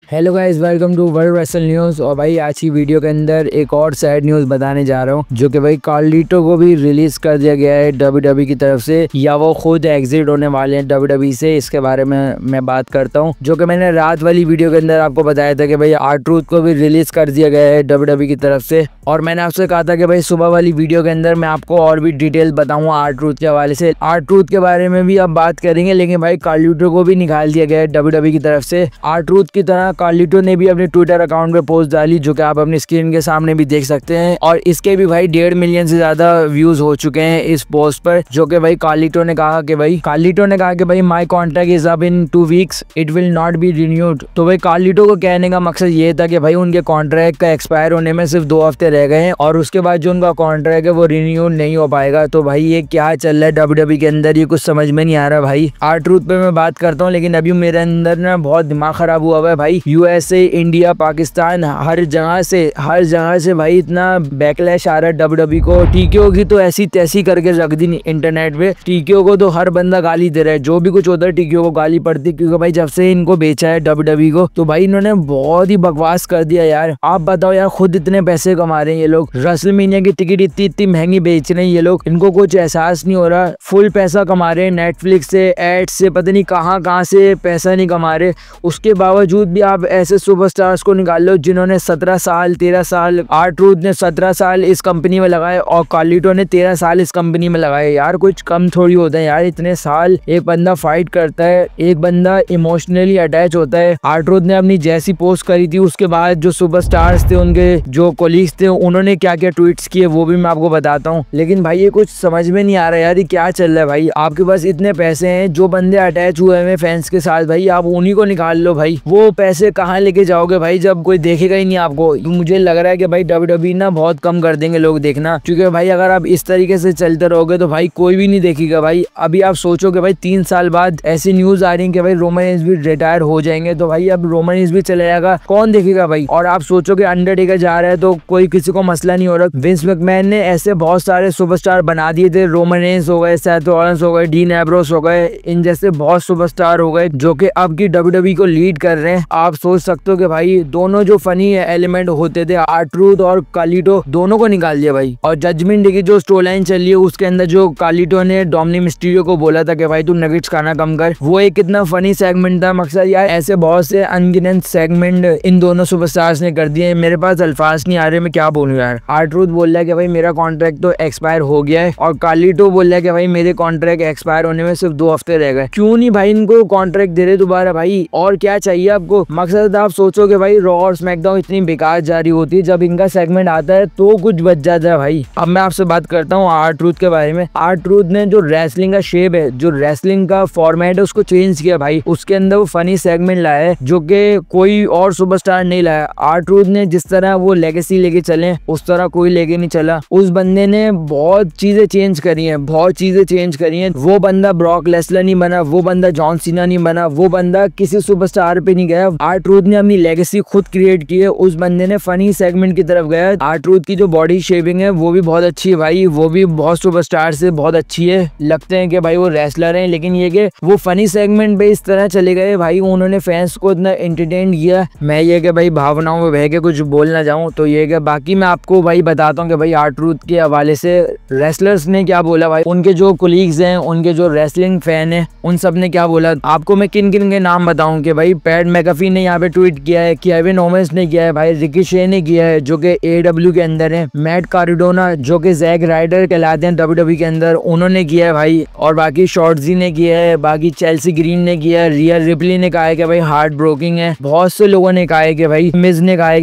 Hello guys, welcome to world wrestle news. और भाई आज की वीडियो के अंदर एक और सैड न्यूज़ बताने जा रहा हूँ, जो कि भाई कार्लिटो को भी रिलीज कर दिया गया है डब्ल्यूडब्ल्यूई की तरफ से, या वो खुद एग्जिट होने वाले हैं डब्ल्यूडब्ल्यूई से। इसके बारे में मैं बात करता हूँ, जो कि मैंने रात वाली वीडियो के अंदर आपको बताया था कि भाई R-Truth को भी रिलीज कर दिया गया है डब्ल्यूडब्ल्यूई की तरफ से। और मैंने आपसे कहा था कि भाई सुबह वाली वीडियो के अंदर मैं आपको और भी डिटेल बताऊंगा R-Truth के हवाले से। R-Truth के बारे में भी अब बात करेंगे, लेकिन भाई कार्लिटो को भी निकाल दिया गया है डब्ल्यूडब्ल्यूई की तरफ से। R-Truth की तरह कार्लिटो ने भी अपने ट्विटर अकाउंट पे पोस्ट डाली, जो कि आप अपनी स्क्रीन के सामने भी देख सकते हैं। और इसके भी भाई 1.5 मिलियन से ज्यादा व्यूज हो चुके हैं इस पोस्ट पर, जो कि भाई कार्लिटो ने कहा कि भाई my contract is up in 2 weeks, it will not be renewed. तो भाई कार्लिटो को कहने का मकसद ये था कि भाई उनके कॉन्ट्रैक्ट का एक्सपायर होने में सिर्फ 2 हफ्ते रह गए हैं और उसके बाद जो उनका कॉन्ट्रैक्ट है वो रिन्यू नहीं हो पाएगा। तो भाई ये क्या चल रहा है डब्ल्यूडब्ल्यूई के अंदर, ये कुछ समझ में नहीं आ रहा भाई। R-Truth पे मैं बात करता हूँ, लेकिन अभी मेरे अंदर ना बहुत दिमाग खराब हुआ है भाई। USA, इंडिया, पाकिस्तान, हर जगह से भाई इतना बैकलैश आ रहा है डब्ल्यूडब्ल्यूई को। टीकेओ की तो ऐसी तैसी करके रख दी इंटरनेट पे। टीकेओ को तो हर बंदा गाली दे रहा है, जो भी कुछ होता है टीकेओ को गाली पड़ती, क्योंकि भाई जब से इनको बेचा है डब्ल्यूडब्ल्यूई को, तो भाई इन्होंने बहुत ही बकवास कर दिया यार। आप बताओ यार, खुद इतने पैसे कमा रहे हैं ये लोग, रेसलमेनिया की टिकट इतनी महंगी बेच रहे हैं ये लोग, इनको कुछ एहसास नहीं हो रहा। फुल पैसा कमा रहे हैं नेटफ्लिक्स से, एड से, पता नहीं कहाँ से पैसा नहीं कमा रहे। उसके बावजूद भी आप ऐसे सुपरस्टार्स को निकाल लो जिन्होंने 17 साल 13 साल, R-Truth ने 17 साल इस कंपनी में लगाए और कार्लिटो ने 13 साल इस कंपनी में लगाए। यार कुछ कम थोड़ी होता है यार, इतने साल एक बंदा फाइट करता है, एक बंदा इमोशनली अटैच होता है। R-Truth ने अपनी जैसी पोस्ट करी थी, उसके बाद जो सुपरस्टार्स थे, उनके जो कोलीग्स थे, उन्होंने क्या क्या ट्वीट्स किए वो भी मैं आपको बताता हूँ। लेकिन भाई ये कुछ समझ में नहीं आ रहा यार, ये क्या चल रहा है भाई। आपके पास इतने पैसे हैं, जो बंदे अटैच हुए हैं फैंस के साथ, भाई आप उन्हीं को निकाल लो भाई। वो पैसे कहाँ लेके जाओगे भाई जब कोई देखेगा ही नहीं आपको। मुझे लग रहा है कि भाई डब्ल्यूडब्ल्यूई ना बहुत कम कर देंगे लोग देखना, क्योंकि भाई अगर आप इस तरीके से चलते रहोगे तो भाई कोई भी नहीं देखेगा भाई। अभी आप सोचोगे भाई 3 साल बाद ऐसी न्यूज आ रही है कि भाई रोमन रेंस भी रिटायर हो जाएंगे, तो भाई अब रोमन रेंस भी चले जाएगा, कौन देखेगा भाई। और आप सोचोगे अंडरटेकर जा रहा है तो कोई किसी को मसला नहीं हो रहा। विंस मैकमैन ने ऐसे बहुत सारे सुपरस्टार बना दिए थे, रोमन रेंस हो गए, सेथ रॉलिंस हो गए, डीन एम्ब्रोस हो गए, इन जैसे बहुत सुपरस्टार हो गए जो कि अब की डब्ल्यूडब्ल्यूई को लीड कर रहे हैं। आप सोच सकते हो कि भाई दोनों जो फनी एलिमेंट होते थे, R-Truth और कार्लिटो, दोनों को निकाल दिया भाई। और जजमेंट डे की जो स्टोरी लाइन चल रही है, उसके अंदर जो कार्लिटो ने डोमिनिक मिस्टीरियो को बोला था कि भाई तू नगेट्स खाना कम कर, वो एक कितना फनी सेगमेंट था। मकसद यार ऐसे बहुत से अनगिनत सेगमेंट इन दोनों सुपरस्टार्स ने कर दिए। मेरे पास अल्फाज नहीं आ रहे, मैं क्या बोलूं यार। R-Truth बोल रहा है कि भाई मेरा कॉन्ट्रैक्ट तो एक्सपायर हो गया है, और कार्लिटो बोल रहा है कि भाई मेरे कॉन्ट्रैक्ट एक्सपायर होने में सिर्फ 2 हफ्ते रह गए। क्यों नहीं भाई इनको कॉन्ट्रैक्ट दे रहे दोबारा भाई, और क्या चाहिए आपको। मकसद आप सोचोगे भाई रॉ और स्मैकडाउन इतनी बेकार जारी होती है, जब इनका सेगमेंट आता है तो कुछ बच जाता है भाई। अब मैं आपसे बात करता हूँ R-Truth के बारे में। R-Truth ने जो रेसलिंग का शेप है, जो रेसलिंग का फॉर्मेट है, उसको चेंज किया भाई। उसके अंदर वो फनी सेगमेंट लाया है जो कि कोई और सुपरस्टार नहीं लाया। R-Truth ने जिस तरह वो लेगेसी लेके चले, उस तरह कोई लेके नहीं चला। उस बंदे ने बहुत चीजें चेंज करी हैं, वो बंदा ब्रॉक लेसलर नहीं बना, वो बंदा जॉन सीना नहीं बना, वो बंदा किसी सुपरस्टार पे नहीं गया। R-Truth ने अपनी लेगेसी खुद क्रिएट की है। उस बंदे ने फनी सेगमेंट की तरफ गया। R-Truth की जो बॉडी शेपिंग है वो भी बहुत अच्छी है भाई, वो भी बहुत सुपरस्टार से बहुत अच्छी है। लगते हैं कि भाई वो रेसलर हैं, लेकिन ये कि वो फनी सेगमेंट पे इस तरह चले गए भाई, उन्होंने फैंस को इतना एंटरटेन किया। मैं ये कि भाई भावनाओं में बह के कुछ बोल ना जाऊं, तो ये कि बाकी मैं आपको भाई बताता हूँ कि भाई R-Truth के हवाले से रेसलर्स ने क्या बोला भाई, उनके जो कोलीग्स हैं, उनके जो रेसलिंग फैन है, उन सब ने क्या बोला। आपको मैं किन किन के नाम बताऊं कि भाई पैट मैकफी ने यहाँ पे ट्वीट किया है, केविन ओवेंस ने किया है भाई, रिकी शे ने किया है जो कि AEW के अंदर है, मैट कार्डिडोना जो कि जैक राइडर कहलाते हैं डब्ल्यूडब्ल्यूई के अंदर, उन्होंने किया है भाई। और बाकी शॉर्टजी ने किया है, बाकी चेल्सी ग्रीन ने किया है, रिया रिप्ली ने कहा है कि भाई हार्ट ब्रोकिंग है, बहुत से लोगों ने कहा है कि भाई मिज ने कहा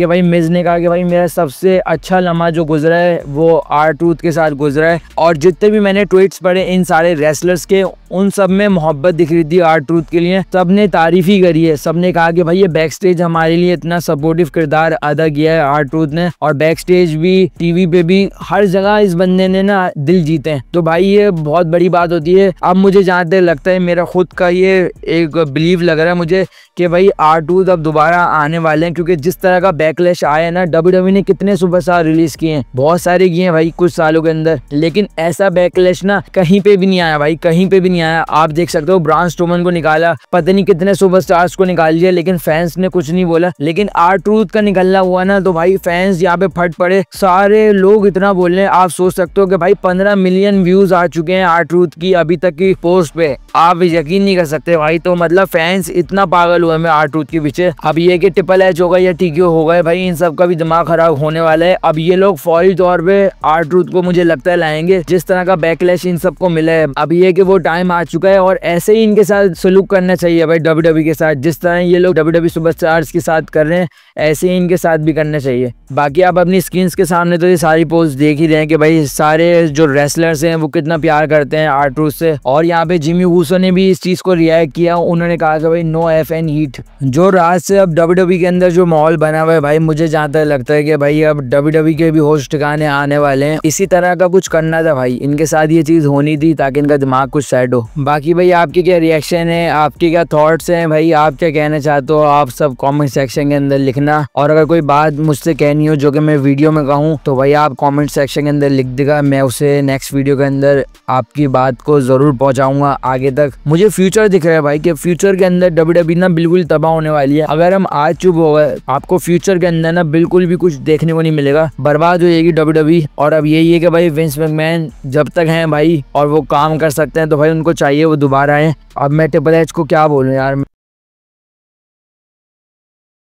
कि भाई मेरा सबसे अच्छा लम्हा जो गुजरा है वो R-Truth के साथ गुजरा है। और जितने भी मैंने ट्वीट्स पढ़े इन सारे रेसलर्स के, उन सब में मोहब्बत दिख रही थी R-Truth के लिए, सब ने तारीफ ही करी है। सब ने कहा कि भाई ये बैक स्टेज हमारे लिए इतना सपोर्टिव किरदार अदा किया है R-Truth ने, और बैक स्टेज भी, टीवी पे भी, हर जगह इस बंदे ने ना दिल जीते हैं। तो भाई ये बहुत बड़ी बात होती है। अब मुझे जहाँ तक लगता है, मेरा खुद का ये एक बिलीव लग रहा है मुझे कि भाई R-Truth अब दोबारा आने वाले हैं, क्योंकि जिस तरह का बैकलैश आया है ना, डब्ल्यूडब्ल्यूई ने कितने सुपरस्टार रिलीज किए हैं, बहुत सारे किए हैं भाई कुछ सालों के अंदर, लेकिन ऐसा बैकलैश ना कहीं पे भी नहीं आया भाई, कहीं पे भी नहीं आया। आप देख सकते हो ब्रान स्ट्रोमन को निकाला, पता नहीं कितने सुपरस्टार्स को निकाल दिया, लेकिन फैंस ने कुछ नहीं बोला, लेकिन R-Truth का निकलना हुआ ना तो भाई फैंस यहाँ पे फट पड़े, सारे लोग इतना बोल रहे हैं। आप सोच सकते हो कि भाई 15 मिलियन व्यूज आ चुके हैं R-Truth की अभी तक की पोस्ट पे, आप यकीन नहीं कर सकते भाई। तो मतलब फैंस इतना पागल हुए हैं R-Truth के पीछे। अब ये कि ट्रिपल एच होगा या TKO होगा भाई, इन सब का भी दिमाग खराब होने वाला है। अब ये लोग फौरी तौर पे R-Truth को मुझे लगता है लाएंगे, जिस तरह का बैकलैश इन सबको मिला है। अब ये कि वो टाइम आ चुका है और ऐसे ही इनके साथ सलूक करना चाहिए भाई WWE के साथ, जिस तरह ये लोग WWE सुपरस्टार्स के साथ कर रहे हैं ऐसे ही इनके साथ भी करना चाहिए। बाकी आप अपनी स्क्रीन के सामने तो ये सारी पोस्ट देख ही रहे हैं कि भाई सारे जो रेसलर्स हैं वो कितना प्यार करते हैं R-Truth से। और यहाँ पे जिमी ऊसो ने भी इस चीज को रिएक्ट किया, उन्होंने कहा कि भाई नो FN हीट। जो रात से अब WWE के अंदर जो माहौल बना हुआ है भाई, मुझे जहाँ तक लगता है कि भाई अब WWE के भी होस्ट ठिकाने आने वाले हैं। इसी तरह का कुछ करना था भाई, इनके साथ ये चीज होनी थी ताकि इनका दिमाग कुछ सेट हो। बाकी भाई आपकी क्या रिएक्शन है, आपके क्या थॉट्स हैं भाई, आप क्या कहना चाहते हो, आप सब कमेंट सेक्शन के अंदर लिखना। और अगर कोई बात मुझसे कहनी हो जो कि मैं वीडियो में कहूँ तो भाई आप कमेंट सेक्शन के अंदर लिख देगा, मैं उसे नेक्स्ट वीडियो के अंदर आपकी बात को जरूर पहुंचाऊंगा आगे तक। मुझे फ्यूचर दिख रहा है भाई कि फ्यूचर के अंदर WWE ना बिल्कुल तबाह होने वाली है। अगर हम आज चुप हो गए, आपको फ्यूचर के अंदर ना बिल्कुल भी कुछ देखने को नहीं मिलेगा, बर्बाद हो जाएगी WWE। और अब यही है कि भाई विंस मैकमैन जब तक हैं भाई और वो काम कर सकते हैं तो भाई उनको चाहिए वो दोबारा आए। अब मैं ट्रिपल एच को क्या बोलूं यार।